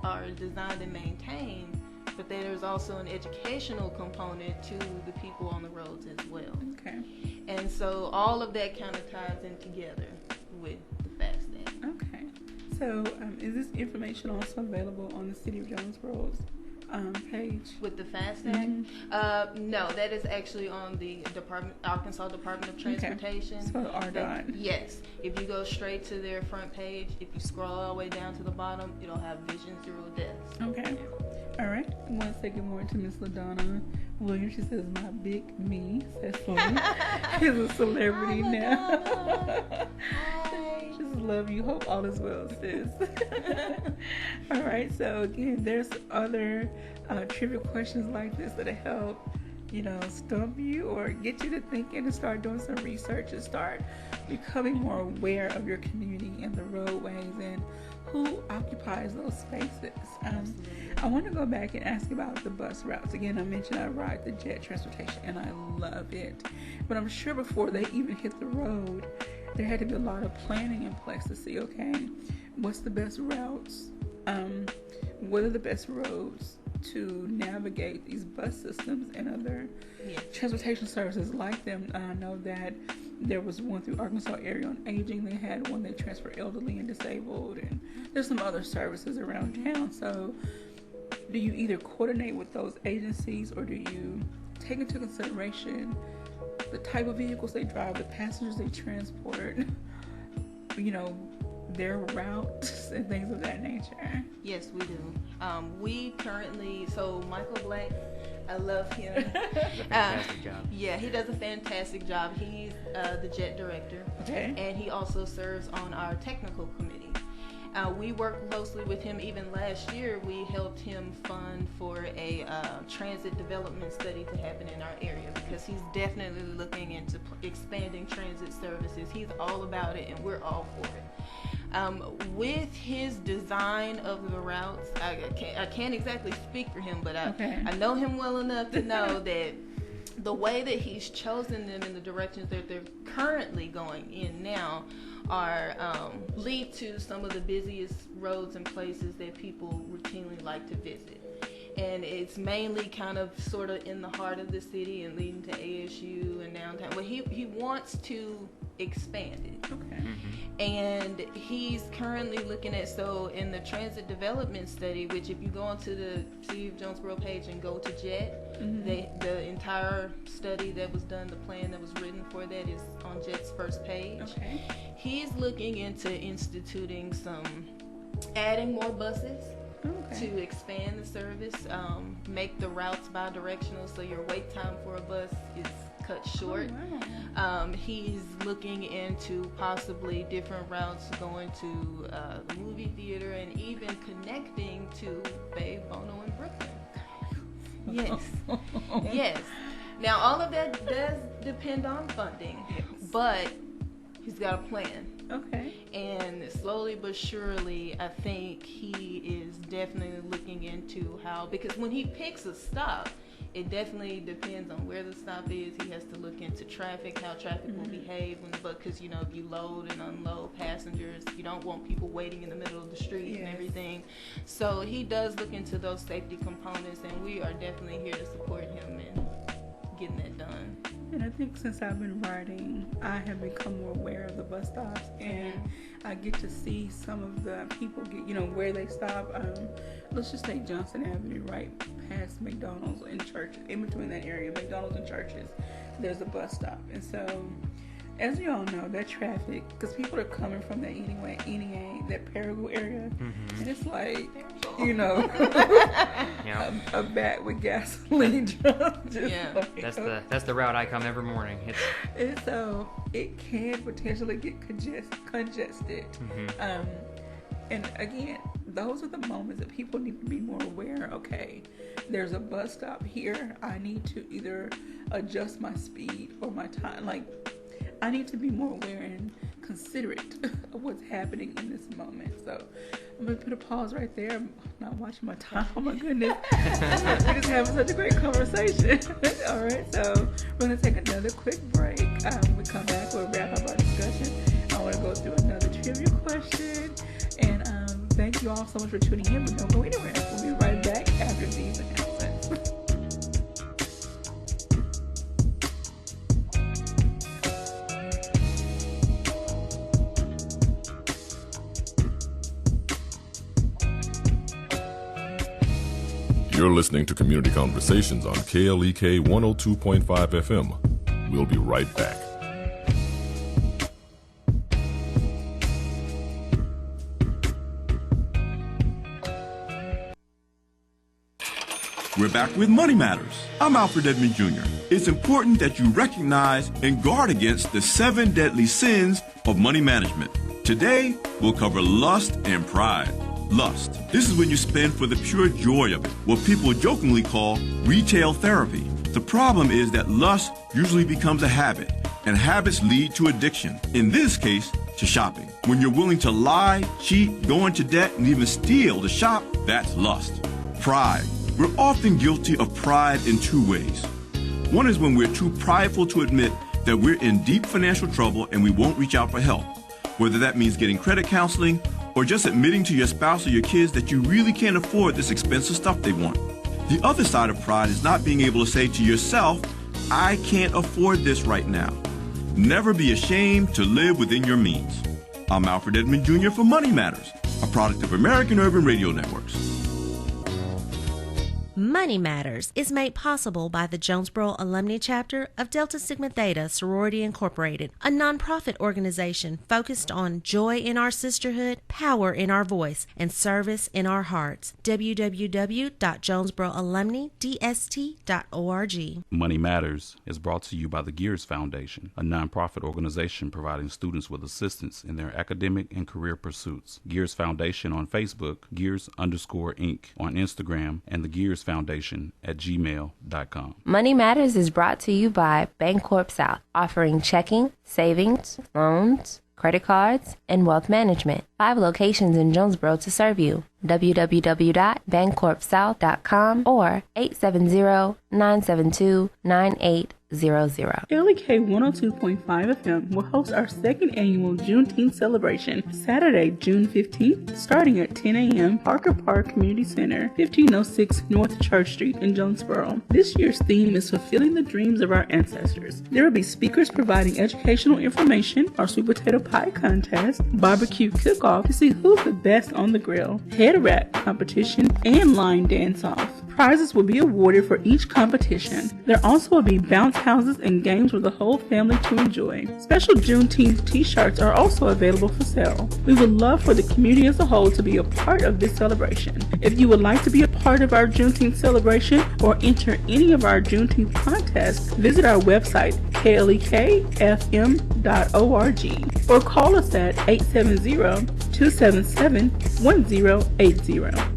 are designed and maintained, but there's also an educational component to the people on the roads as well. Okay. And so all of that kind of ties in together with the FAST Act. Okay. So is this information also available on the City of Jonesboro's page? With the FAST Act? No, that is actually on the Arkansas Department of Transportation. Okay. So RDOT. Yes. If you go straight to their front page, if you scroll all the way down to the bottom, it'll have Vision Zero Deaths. Okay. All right. I want to say good morning to Miss LaDonna Williams. She says, my big me, Cecily, is a celebrity now. Hi. Just love you. Hope all is well, sis. All right. So, again, there's other trivia questions like this that help, stump you or get you to thinking and start doing some research and start becoming more aware of your community and the roadways and who occupies those spaces. I want to go back and ask about the bus routes. Again, I mentioned I ride the jet transportation and I love it. But I'm sure before they even hit the road, there had to be a lot of planning in place to see, okay, what's the best routes? What are the best roads to navigate these bus systems and other transportation services like them? I know that there was one through Arkansas Area on Aging. They had one that transferred elderly and disabled, and there's some other services around town. So do you either coordinate with those agencies, or do you take into consideration the type of vehicles they drive, the passengers they transport, their routes and things of that nature? Yes, we do. We currently, so Michael Black, I love him. Fantastic job. Yeah, he does a fantastic job. He's the jet director. Okay. And he also serves on our technical committee. We work closely with him. Even last year, we helped him fund for a transit development study to happen in our area, because he's definitely looking into expanding transit services. He's all about it, and we're all for it. With his design of the routes, I can't exactly speak for him, but I know him well enough to know that the way that he's chosen them in the directions that they're currently going in now are lead to some of the busiest roads and places that people routinely like to visit. and it's mainly kind of sort of in the heart of the city and leading to ASU and downtown. But he wants to expand it. Okay. And he's currently looking at, so in the transit development study, which if you go onto the City of Jonesboro page and go to JET, the entire study that was done, the plan that was written for that is on JET's first page. Okay. He's looking into instituting adding more buses to expand the service, make the routes bi-directional so your wait time for a bus is cut short. He's looking into possibly different routes going to the movie theater and even connecting to Babe, Bono, and Brooklyn. Yes. Yes. Now, all of that does depend on funding, but he's got a plan. Okay. And slowly but surely, I think he is definitely looking into how, because when he picks a stop, it definitely depends on where the stop is. He has to look into traffic, how traffic will behave, because if you load and unload passengers, you don't want people waiting in the middle of the street and everything. So he does look into those safety components, and we are definitely here to support him in getting that done. And I think since I've been riding, I have become more aware of the bus stops, and I get to see some of the people where they stop. Let's just take Johnson Avenue, right past McDonald's and Churches. In between that area, McDonald's and Churches, there's a bus stop. And so, as you all know, that traffic, because people are coming from that NEA, that Paraguay area, and it's like, a bat with gasoline drums. That's the route I come every morning. And so it can potentially get congested. And again, those are the moments that people need to be more aware. Okay, there's a bus stop here. I need to either adjust my speed or my time. I need to be more aware and considerate of what's happening in this moment. So I'm going to put a pause right there. I'm not watching my time. Oh my goodness. We're just having such a great conversation. All right, so we're going to take another quick break. We come back, we'll wrap up our discussion. I want to go through another trivia question. And thank you all so much for tuning in, but don't go anywhere. We'll be right back after these announcements. You're listening to Community Conversations on KLEK 102.5 FM. We'll be right back. We're back with Money Matters. I'm Alfred Edmond Jr. It's important that you recognize and guard against the 7 deadly sins of money management. Today, we'll cover lust and pride. Lust. This is when you spend for the pure joy of it, what people jokingly call retail therapy. The problem is that lust usually becomes a habit, and habits lead to addiction. In this case, to shopping. When you're willing to lie, cheat, go into debt, and even steal to shop, that's lust. Pride. We're often guilty of pride in 2 ways. One is when we're too prideful to admit that we're in deep financial trouble and we won't reach out for help, whether that means getting credit counseling or just admitting to your spouse or your kids that you really can't afford this expensive stuff they want. The other side of pride is not being able to say to yourself, I can't afford this right now. Never be ashamed to live within your means. I'm Alfred Edmond Jr. for Money Matters, a product of American Urban Radio Networks. Money Matters is made possible by the Jonesboro Alumni Chapter of Delta Sigma Theta Sorority Incorporated, a nonprofit organization focused on joy in our sisterhood, power in our voice, and service in our hearts. www.jonesboroalumnidst.org. Money Matters is brought to you by the Gears Foundation, a nonprofit organization providing students with assistance in their academic and career pursuits. Gears Foundation on Facebook, Gears_Inc. on Instagram, and the Gears Foundation at gmail.com. Money Matters is brought to you by Bancorp South, offering checking, savings, loans, credit cards, and wealth management. 5 locations in Jonesboro to serve you. www.bancorpsouth.com or 870-972-9800. LEK 102.5 FM will host our second annual Juneteenth celebration Saturday, June 15th, starting at 10 a.m. Parker Park Community Center, 1506 North Church Street in Jonesboro. This year's theme is fulfilling the dreams of our ancestors. There will be speakers providing educational information, our sweet potato pie contest, barbecue cook-off to see who's the best on the grill, head wrap competition, and line dance-off. Prizes will be awarded for each competition. There also will be bounce houses and games for the whole family to enjoy. Special Juneteenth t-shirts are also available for sale. We would love for the community as a whole to be a part of this celebration. If you would like to be a part of our Juneteenth celebration or enter any of our Juneteenth contests, visit our website, klekfm.org, or call us at 870-277-1080.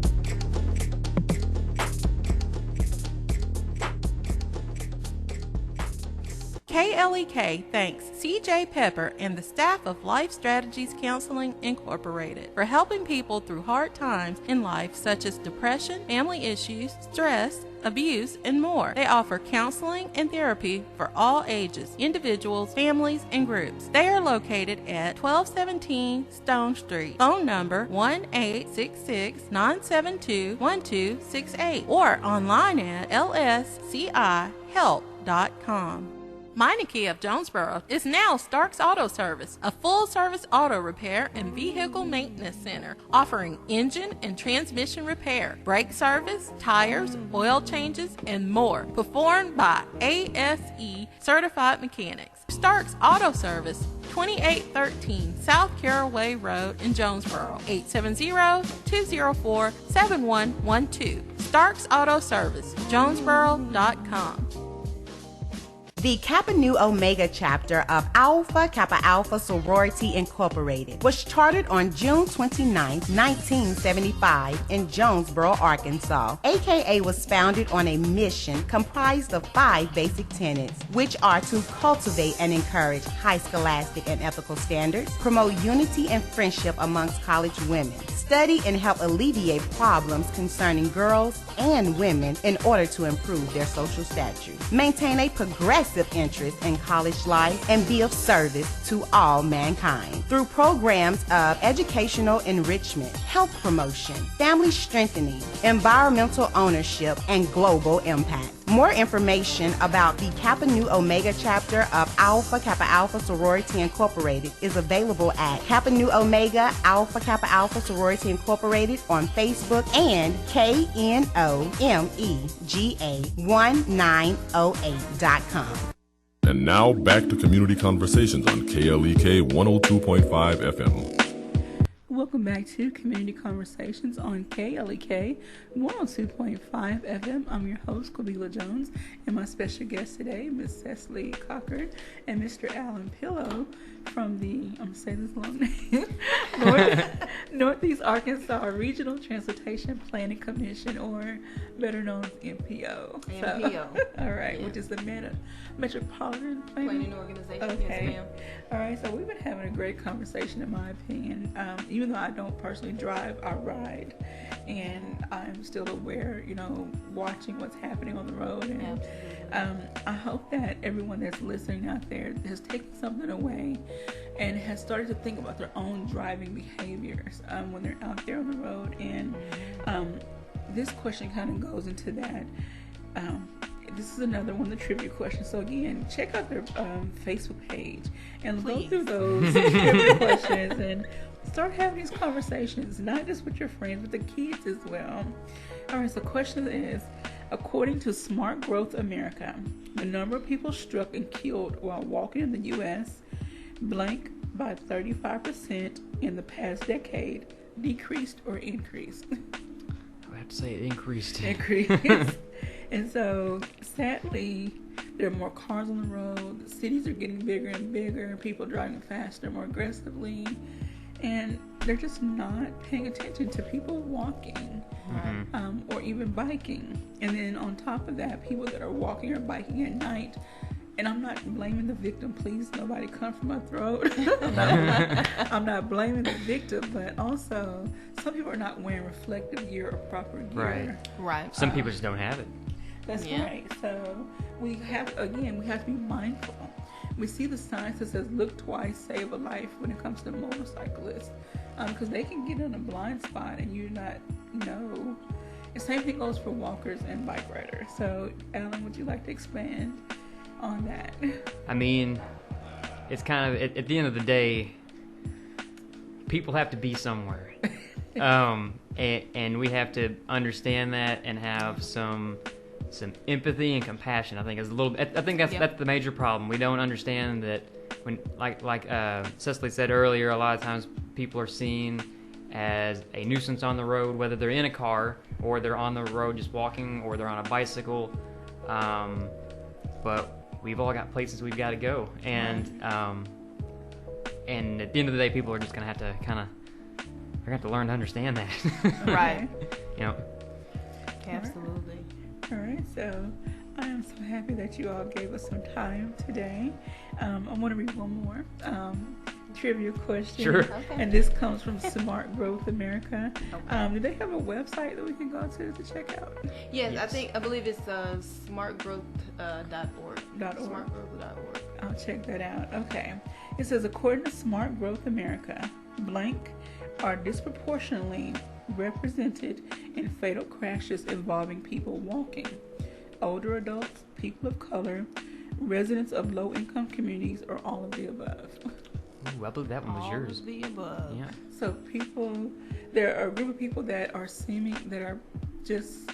KLEK thanks CJ Pepper and the staff of Life Strategies Counseling Incorporated for helping people through hard times in life such as depression, family issues, stress, abuse, and more. They offer counseling and therapy for all ages, individuals, families, and groups. They are located at 1217 Stone Street. Phone number 1-866-972-1268 or online at lscihelp.com. Meineke of Jonesboro is now Starks Auto Service, a full-service auto repair and vehicle maintenance center offering engine and transmission repair, brake service, tires, oil changes, and more, performed by ASE certified mechanics. Starks Auto Service, 2813 South Caraway Road in Jonesboro, 870-204-7112. Starks Auto Service, Jonesboro.com. The Kappa Nu Omega chapter of Alpha Kappa Alpha Sorority Incorporated was chartered on June 29, 1975 in Jonesboro, Arkansas. AKA was founded on a mission comprised of 5 basic tenets, which are to cultivate and encourage high scholastic and ethical standards, promote unity and friendship amongst college women, study and help alleviate problems concerning girls and women in order to improve their social stature, maintain a progressive interest in college life, and be of service to all mankind through programs of educational enrichment, health promotion, family strengthening, environmental ownership, and global impact. More information about the Kappa Nu Omega chapter of Alpha Kappa Alpha Sorority Incorporated is available at Kappa Nu Omega Alpha Kappa Alpha Sorority Incorporated on Facebook and KNOMEGA1908.com. And now back to Community Conversations on KLEK 102.5 FM. Welcome back to Community Conversations on KLEK 102.5 FM. I'm your host, Quabila Jones, and my special guest today, Ms. Cecily Cochran and Mr. Alan Pillow from the, I'm going to say this long name, Northeast Arkansas Regional Transportation Planning Commission, or better known as MPO. MPO. All right, yeah. Which is the Metropolitan Planning Organization. Okay. Yes, ma'am. All right, so we've been having a great conversation, in my opinion. Even though I don't personally drive, I ride, and I'm still aware, watching what's happening on the road. And I hope that everyone that's listening out there has taken something away and has started to think about their own driving behaviors when they're out there on the road. And this question kind of goes into that. This is another one of the trivia questions. So again, check out their Facebook page and Please. Go through those trivia questions and start having these conversations, not just with your friends, but the kids as well. All right, so the question is, according to Smart Growth America, the number of people struck and killed while walking in the U.S. blank by 35% in the past decade, decreased or increased? I have to say it increased. Increased. And so, sadly, there are more cars on the road. The cities are getting bigger and bigger, and people driving faster, more aggressively. And they're just not paying attention to people walking or even biking. And then on top of that, people that are walking or biking at night. And I'm not blaming the victim. Please, nobody come from my throat. I'm not blaming the victim, but also some people are not wearing reflective gear or proper gear. Right. Some people just don't have it. That's right. So we have to be mindful. We see the signs that says "Look twice, save a life" when it comes to motorcyclists, because they can get in a blind spot and you not know. The same thing goes for walkers and bike riders. So, Alan, would you like to expand on that? I mean, it's kind of at the end of the day, people have to be somewhere, and we have to understand that and have some empathy and compassion. I think is a little. I think that's the major problem. We don't understand that when, like Cecily said earlier, a lot of times people are seen as a nuisance on the road, whether they're in a car or they're on the road just walking or they're on a bicycle. But we've all got places we've got to go, and at the end of the day, people are just gonna have to learn to understand that. Right. You know. Absolutely. All right, so I am so happy that you all gave us some time today. I want to read one more trivia question. Sure. Okay. And this comes from Smart Growth America. Okay. Do they have a website that we can go to check out? Yes. I believe it's smartgrowth.org. Smartgrowth.org. I'll check that out. Okay. It says, according to Smart Growth America, blank are disproportionately represented in fatal crashes involving people walking. Older adults, people of color, residents of low-income communities, or all of the above. Ooh, I believe that one was yours. All of the above. Yeah. So there are a group of people that are just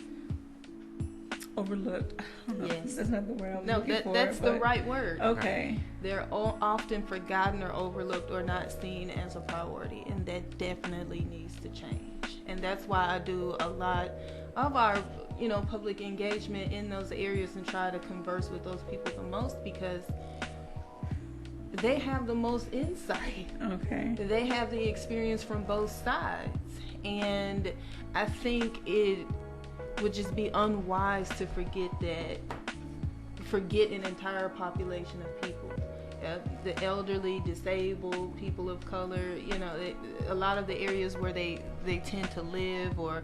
overlooked. I don't know. Yes. That's not the word I'm No, looking for. that's the right word. Okay. They're often forgotten or overlooked or not seen as a priority, and that definitely needs to change. And that's why I do a lot of our, public engagement in those areas and try to converse with those people the most, because they have the most insight. Okay. They have the experience from both sides. And I think it would just be unwise to forget an entire population of people. The elderly, disabled, people of color, a lot of the areas where they tend to live or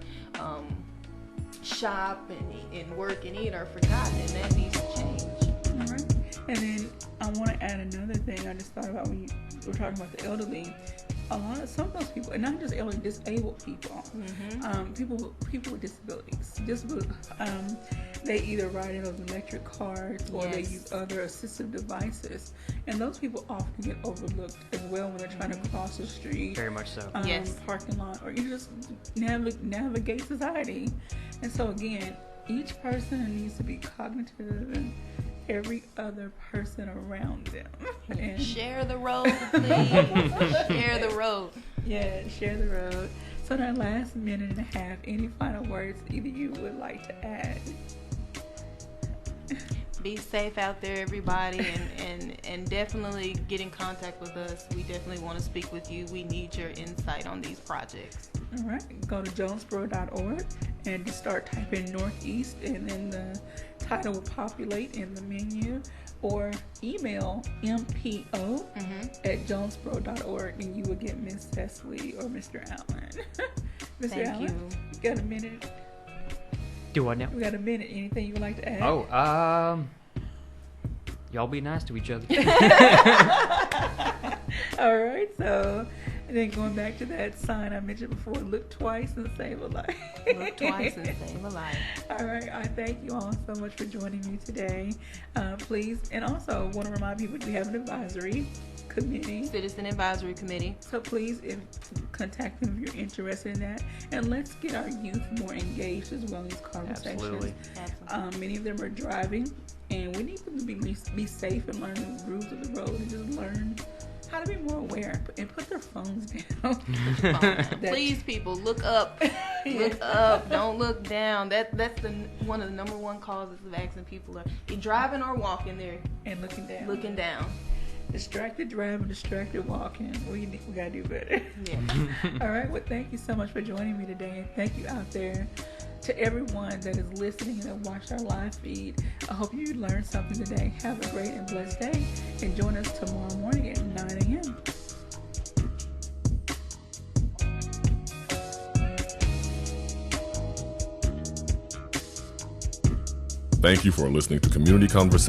shop and work and eat are forgotten, and that needs to change. All right. And then I want to add another thing I just thought about when you were talking about the elderly. Some of those people, and not just elderly, disabled people, people with disabilities. They either ride in those electric cars or they use other assistive devices, and those people often get overlooked as well when they're trying to cross the street. Very much so. Parking lot, or you just navigate society. And so again, each person needs to be cognitive and every other person around them. And share the road, please. Share the road. Yeah, share the road. So in our last minute and a half, any final words either you would like to add? Be safe out there, everybody, and definitely get in contact with us. We definitely want to speak with you. We need your insight on these projects. All right, go to jonesboro.org and just start typing Northeast, and then the title will populate in the menu, or email mpo at jonesboro.org, and you will get Miss Cecily or Mr. Allen. Mr. Allen, you got a minute? Do what now? We got a minute. Anything you would like to add? Y'all be nice to each other. All right, so and then going back to that sign I mentioned before, look twice and save a life. Look twice and save a life. All right, I thank you all so much for joining me today. Please, and also want to remind people we have an advisory committee. Citizen Advisory Committee. So please contact them if you're interested in that. And let's get our youth more engaged as well in these conversations. Absolutely. Many of them are driving, and we need them to be safe and learn the rules of the road and just learn how to be more aware and put their phones down. Please, people, look up. Look up. Don't look down. That's one of the number one causes of accident. People are driving or walking there and looking down. Looking down. Distracted driving, distracted walking. We gotta do better. Yeah. All right. Well, thank you so much for joining me today, and thank you out there to everyone that is listening and that watched our live feed. I hope you learned something today. Have a great and blessed day, and join us tomorrow morning at 9 a.m. Thank you for listening to Community Conversations